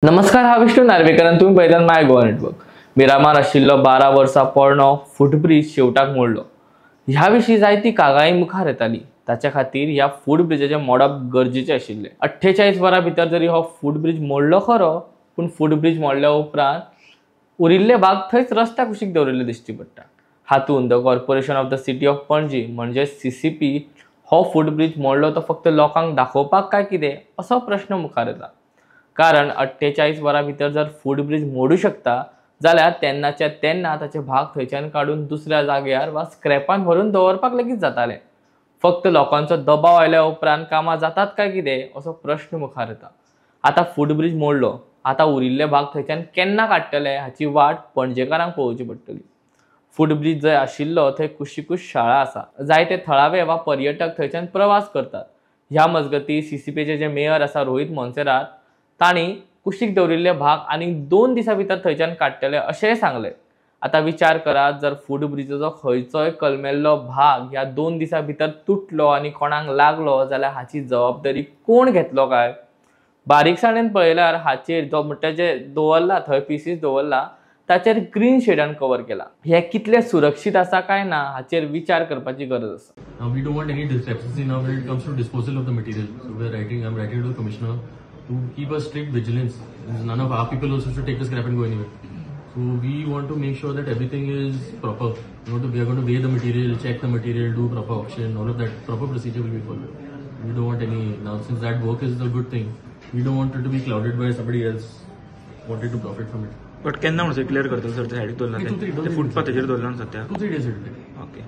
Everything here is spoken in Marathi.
नमस्कार, हा विष्णू नार्वेकर आणि तुम्ही पळयतात माय गोवा नेटवर्क. मिरामार आशिल्लो 12 वर्सां पोरणो फुटब्रिज शेवटाक मोडलो. ह्या विशीं जायती कागाळी मुखार येताली. ताच्या खातीर ह्या फुटब्रिजाचें मोडप गरजेचें आशिल्लें. 48 वरां भितर जरी हो फुटब्रिज मोडलो खरो, पूण फुटब्रिज मोडल्या उपरांत उरिल्ले भाग थंयच रस्त्या कुशीक दवरिल्ले दिश्टी पडटा. हातूंत the corporation of the city of Panaji म्हणजे CCP हो फुटब्रिज मोडलो तो फक्त लोकांक दाखोवपाक काय कितें असो प्रश्न मुखार येता. कारण 48 वरां भितर जर फुटब्रिज मोडू शकता जाल्यार तेन्नाच्या तेन्ना ताचे भाग थंयच्यान काडून दुसऱ्या जाग्यार वा स्क्रॅपान व्हरून दवरपाक लेगीत जातालें. फक्त लोकांचो दबाव आयल्या उपरांत कामां जातात काय कितें असो प्रश्न मुखार येता. आतां फुटब्रिज मोडलो, आतां उरिल्ले भाग थंयच्यान केन्ना काडटले हाची वाट पणजेकारांक पळोवची पडटली. फुटब्रिज जंय आशिल्लो थंय कुशिकूश शाळा आसा. जायते थळावे वा पर्यटक थंयच्यान प्रवास करतात. ह्या मजगतीं CCPचे जे मेयर आसा रोहित मोन्सेरात तांणी कुशीक दवरिल्ले भाग आनीक 2 दिसां भितर थंयच्यान काडटले अशेंय सांगलें. आतां विचार करात, जर फुटब्रिजाचो खंयचोय कलमेल्लो भाग ह्या 2 दिसां भितर तुटलो आनी कोणाक लागलो जाल्यार हाची जबाबदारी कोण घेतलो काय? बारीकसाणेन पळयल्यार हाचेर जो म्हणटा दवरला थंय पीसीस दवरला ताचेर ग्रीन शेडान कवर केला. हे कितले सुरक्षीत आसा काय ना हाचेर विचार करपाची गरज आसा. We don't want any discrepancy now when it comes to disposal of the material. So I'm writing to the commissioner to keep a strict vigilance. None of our people also should take the scrap and go anywhere. So we want to make sure that everything is proper. We are going to weigh the material, check the material, do proper auction, all of that proper procedure will be followed. We don't want any nonsense. That work is a good thing. We don't want it to be clouded by somebody else wanted to profit from it. But केन्ना म्हणून क्लियर करतलो सर? सायडीक दवरला ते फुटपाथाचेर दवरला सध्या 2-3 days. ओके.